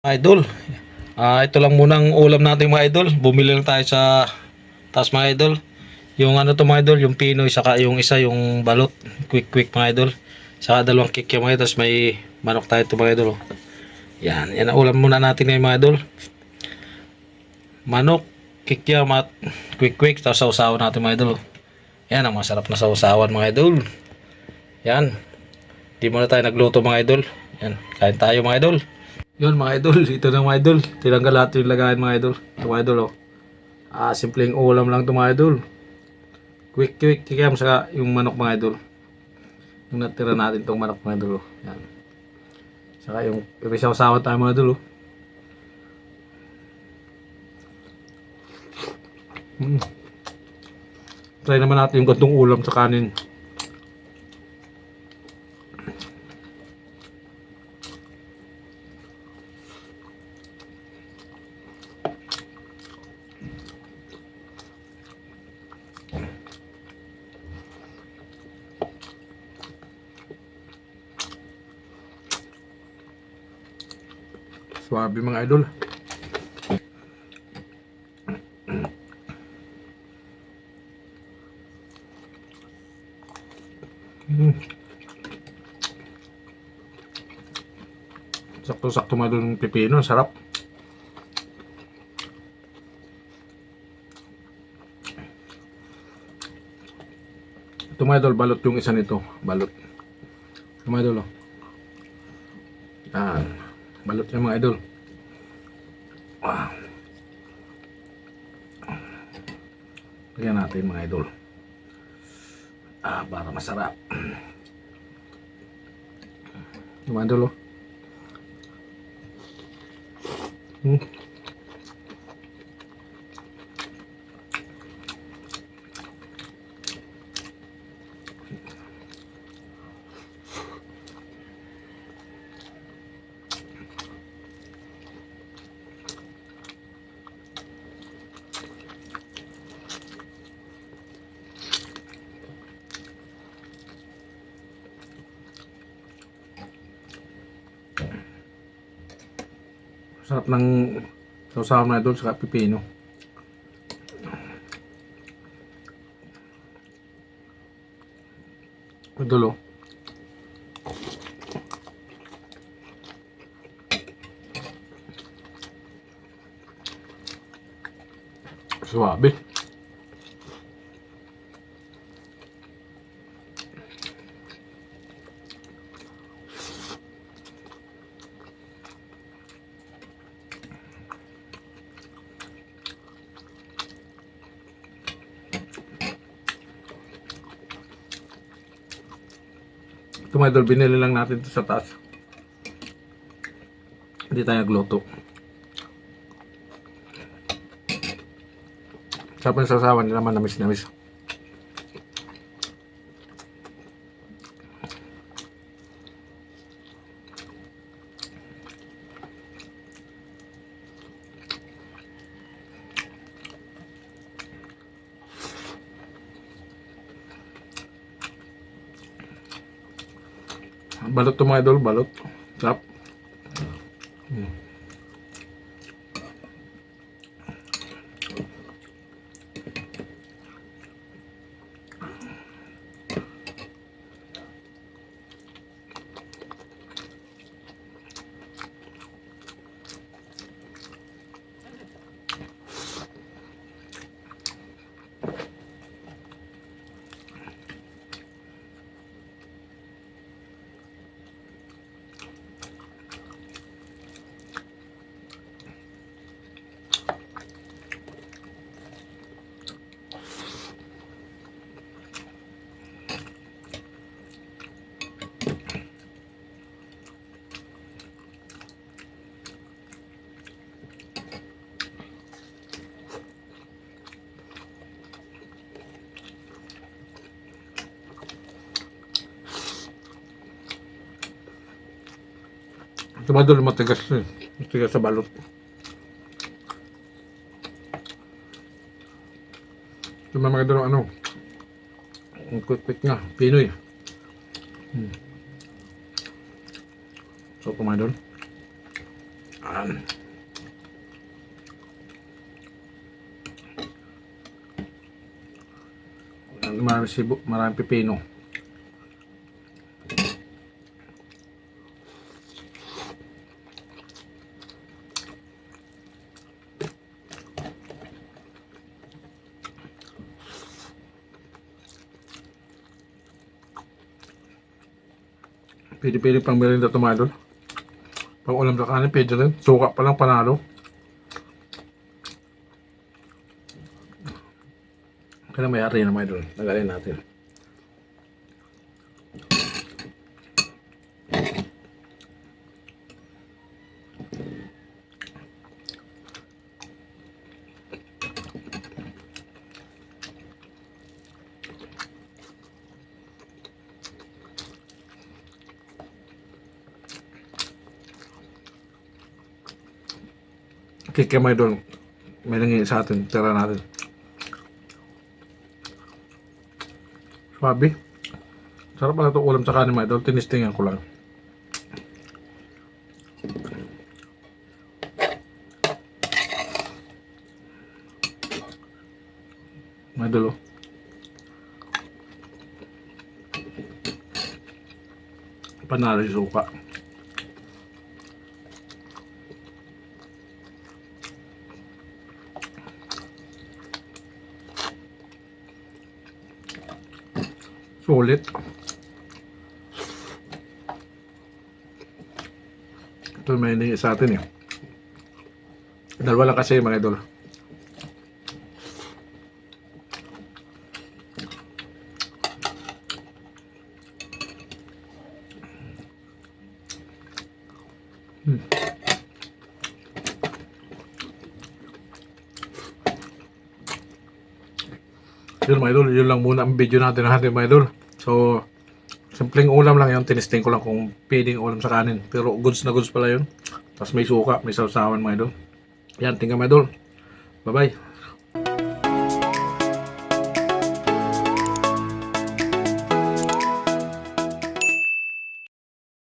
Idol, ito lang munang ulam natin mga idol. Bumili lang tayo sa taas mga idol. Yung ano to mga idol, yung Pinoy saka yung isa yung balot. Quick mga idol. Saka dalawang kick yung mga idol. Tapos may manok tayo to mga idol. Yan ang ulam muna natin ngayon mga idol. Manok, kikya, quick. Tapos sausawan natin mga idol. Yan ang masarap na sausawan mga idol. Yan. Di muna tayo nagluto mga idol. Yan, kain tayo mga idol. Yun mga idol, ito na mga idol. Tinanggal lahat yung lagayan mga idol. Ito mga idol oh. Simpleng ulam lang ito mga idol. Quick kikam saka yung manok mga idol. Yung natira natin itong manok mga idol oh. Yan. Saka yung isaw-sawan tayo mga idol oh. Try naman natin yung gantong ulam sa kanin. Swabe mga idol. Sakto-sakto mga idol ng pipino. Sarap. Ito mga idol, balot yung isa nito. Balot. Ito mga idol oh. Yan. Balot yung mga idol. Lagyan natin mga idol. Para masarap. Yung mga idol oh. Sarap ng sausawan na idol sa pipino. Idol oh. Suwabe. Ito mga idol, binili lang natin ito sa taas. Hindi tayo nagluto. Sarap ng sasawan, hindi naman namis. Balot to mga idol, balot. Sarap. Ito mga idol, matigas eh. Matigas sa balot. Ito mga idol, ano, quick nga, Pinoy. So, mga idol. Marami sibo, marami pipino. Pili-pili pang merinda ito mga idol. Pang ulam sa kanin, pwede rin. Suka pa lang panalo. Kaya may hari na mga idol. Nagalin natin. Okay, kaya mga idol. May nangyayari sa atin. Tira natin. Swabe. Sarap pala ito ulam sa kanin mga idol. Tinistingan ko lang. Mga idol oh. Panalo yung suka. Sulit. Ito may hindi sa atin eh. Dalawa lang kasi mga idol. Yun mga idol, yun lang muna ang video natin mga idol. So, simpleng ulam lang yun. Tinisting ko lang kung pwedeng ulam sa kanin. Pero goods na goods pala yun. Tapos may suka, may sausawan mga idol. Yan, tingnan mga idol. Bye bye.